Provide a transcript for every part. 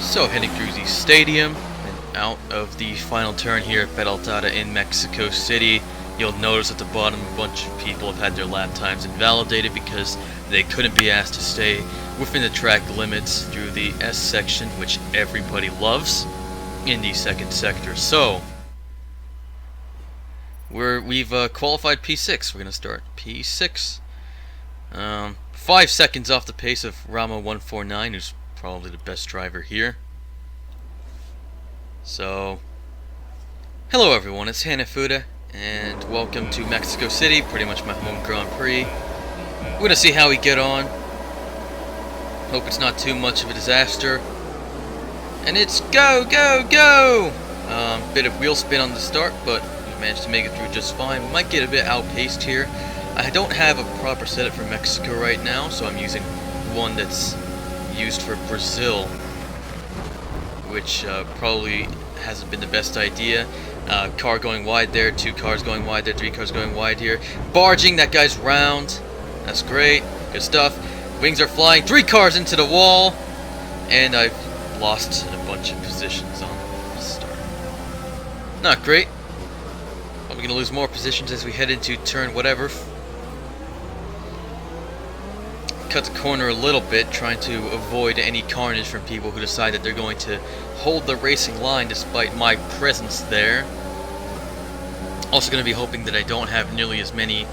So heading through the stadium and out of the final turn here at Peraltada in Mexico City, you'll notice at the bottom a bunch of people have had their lap times invalidated because they couldn't be asked to stay within the track limits through the S section, which everybody loves, in the second sector. So we've qualified P6. We're gonna start P6. 5 seconds off the pace of Rama 149, who's probably the best driver here. So, hello everyone, it's Hanafuda, and welcome to Mexico City, pretty much my home Grand Prix. We're gonna see how we get on. Hope it's not too much of a disaster. And it's go, go, go! Bit of wheel spin on the start, but we managed to make it through just fine. We might get a bit outpaced here. I don't have a proper setup for Mexico right now, so I'm using one that's used for Brazil, which probably hasn't been the best idea. Car going wide there, 2 cars going wide there, 3 cars going wide here. Barging, that guy's round. That's great, good stuff. Wings are flying, 3 cars into the wall, and I've lost a bunch of positions on the start. Not great. Probably gonna lose more positions as we head into turn whatever. Cut the corner a little bit, trying to avoid any carnage from people who decide that they're going to hold the racing line despite my presence there. Also going to be hoping that I don't have nearly as many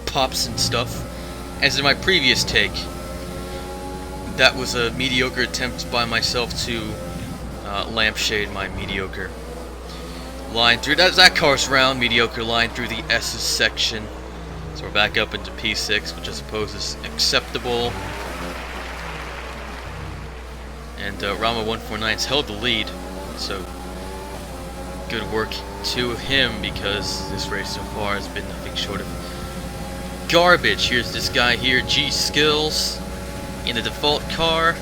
pops and stuff as in my previous take. That was a mediocre attempt by myself to lampshade my mediocre line through. That car's round, mediocre line through the S's section. So we're back up into P6, which I suppose is acceptable. And Rama 149's held the lead, so good work to him because this race so far has been nothing short of garbage. Here's this guy here, G Skills, in the default car.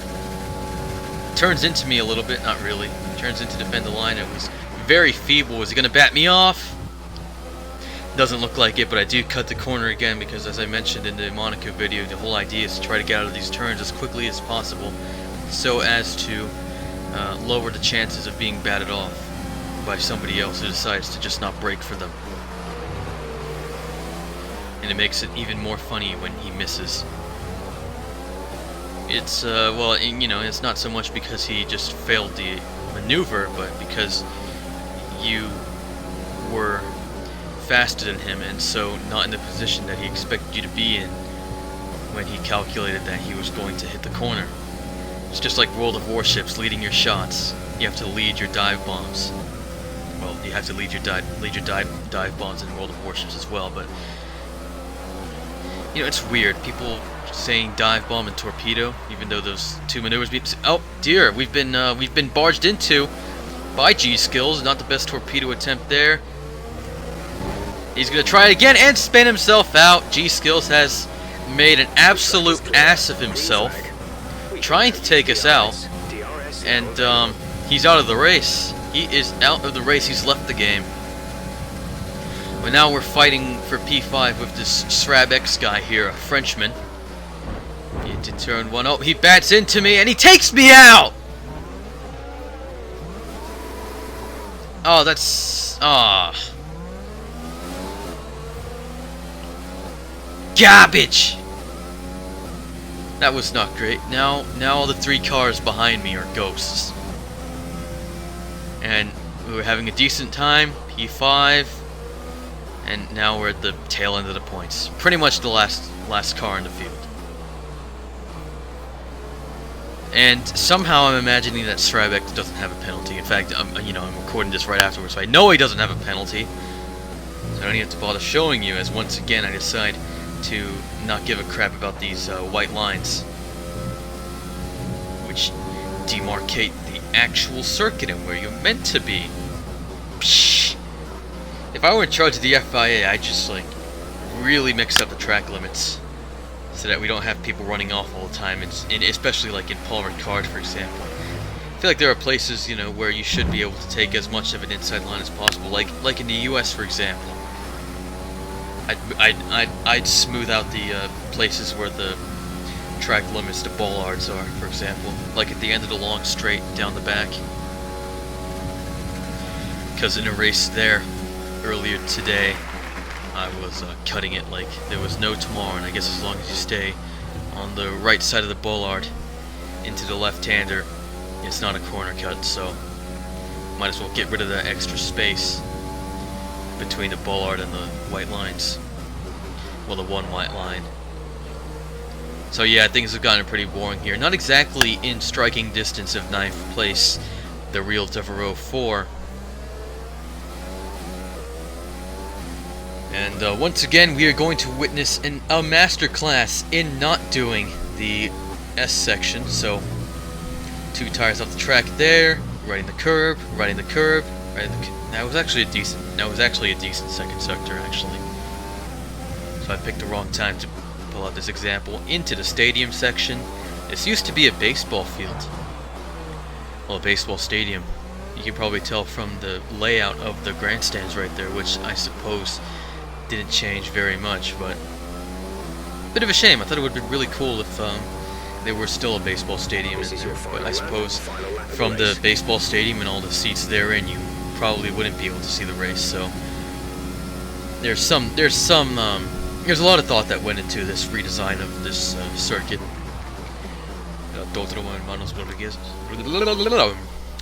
Turns into me a little bit, not really. Turns in to defend the line. It was very feeble. Is he going to bat me off? Doesn't look like it, but I do cut the corner again because, as I mentioned in the Monaco video, the whole idea is to try to get out of these turns as quickly as possible so as to lower the chances of being batted off by somebody else who decides to just not brake for them. And it makes it even more funny when he misses. It's, well, you know, it's not so much because he just failed the maneuver, but because you were faster than him and so not in the position that he expected you to be in when he calculated that he was going to hit the corner. It's just like World of Warships, leading your shots. You have to lead your dive bombs. Well, you have to lead your dive bombs in World of Warships as well, but you know, it's weird. People saying dive bomb and torpedo, even though those 2 maneuvers. Oh dear, we've been barged into by G Skills. Not the best torpedo attempt there. He's gonna try it again and spin himself out. G Skills has made an absolute ass of himself, trying to take us out, and he's out of the race. He is out of the race. He's left the game. But now we're fighting for P5 with this S.p.A guy here, a Frenchman. Into turn 1. Oh, he bats into me and he takes me out! Oh, that's... garbage! That was not great. Now all the 3 cars behind me are ghosts. And we were having a decent time, P5, and now we're at the tail end of the points. Pretty much the last car in the field. And somehow I'm imagining that S.p.A doesn't have a penalty. In fact, I'm recording this right afterwards, so I know he doesn't have a penalty. So I don't even have to bother showing you, as once again I decide to not give a crap about these white lines, which demarcate the actual circuit and where you're meant to be. Psh. If I were in charge of the S.p.A, I'd just like really mix up the track limits so that we don't have people running off all the time, and especially like in Paul Ricard, for example. I feel like there are places, you know, where you should be able to take as much of an inside line as possible, like in the US, for example. I'd smooth out the places where the track limits to bollards are, for example, like at the end of the long straight down the back. Because in a race there earlier today, I was cutting it like there was no tomorrow, and I guess as long as you stay on the right side of the bollard into the left-hander, it's not a corner cut, so might as well get rid of that extra space between the bollard and the white lines. Well, the one white line. So yeah, things have gotten pretty boring here. Not exactly in striking distance of 9th place, the real Devereaux 4. And once again, we are going to witness a masterclass in not doing the S section. So, 2 tires off the track there, riding the curb, riding the curb, riding the. That was actually a decent second sector, actually. So I picked the wrong time to pull out this example into the stadium section. This used to be a baseball field. Well, a baseball stadium. You can probably tell from the layout of the grandstands right there, which I suppose didn't change very much, but bit of a shame. I thought it would have been really cool if there were still a baseball stadium in there, but I suppose from the baseball stadium and all the seats therein, you probably wouldn't be able to see the race. So there's a lot of thought that went into this redesign of this circuit.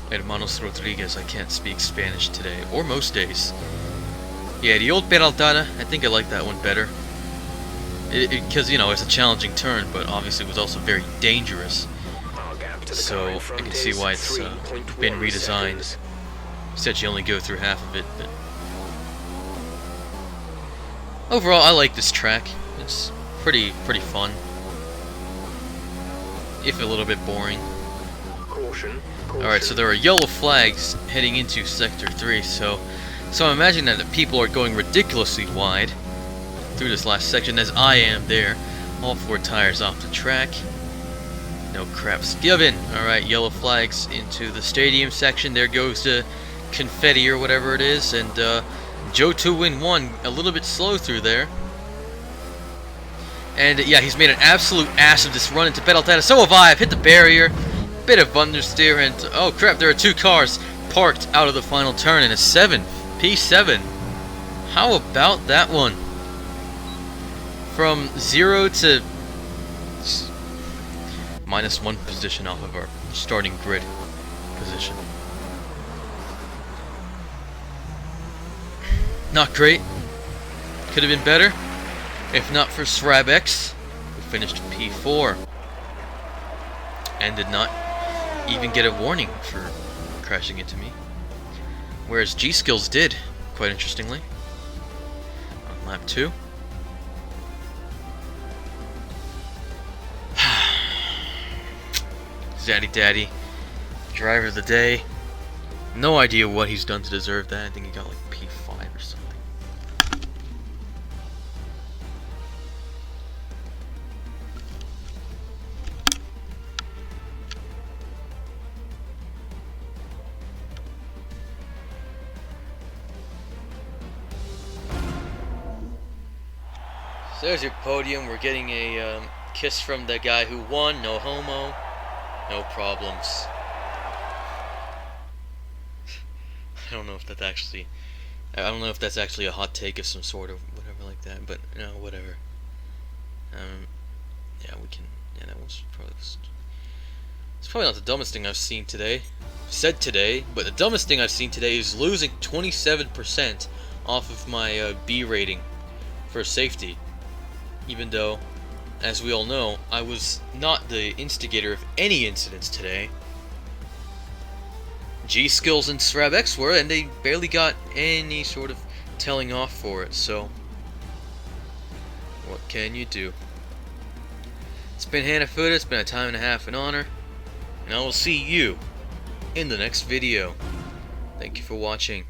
Hermanos Rodriguez. I can't speak Spanish today, or most days. Yeah, the old Peraltada, I think I like that one better. Because, you know, it's a challenging turn, but obviously it was also very dangerous. So I can see why it's been redesigned. Instead, you only go through half of it. But overall, I like this track. It's pretty fun, if a little bit boring. Alright, so there are yellow flags heading into Sector 3, so I imagine that the people are going ridiculously wide through this last section, as I am there. All 4 tires off the track. No craps given. Alright, yellow flags into the stadium section. There goes the confetti or whatever it is, and Joe2Win1 a little bit slow through there. And yeah, he's made an absolute ass of this run into Peraltada. So have I. I've hit the barrier. Bit of understeer, and oh crap, there are 2 cars parked out of the final turn in a 7. P7. How about that one? From 0 to -1 position off of our starting grid position. Not great. Could have been better if not for S.p.A, who finished P4 and did not even get a warning for crashing into me. Whereas G-Skills did, quite interestingly, on lap 2. Zaddy Daddy, driver of the day. No idea what he's done to deserve that. I think he got like P5 or something. So there's your podium. We're getting a kiss from the guy who won. No homo. No problems. I don't know if that's actually a hot take of some sort or whatever like that, but no, whatever. Yeah, we can. Yeah, that was probably. It's probably not the dumbest thing I've seen today. Said today, but the dumbest thing I've seen today is losing 27% off of my B rating for safety. Even though, as we all know, I was not the instigator of any incidents today. G-Skills and S.p.A were, and they barely got any sort of telling off for it, so what can you do? It's been Hanafuda, it's been a time and a half in honor, and I will see you in the next video. Thank you for watching.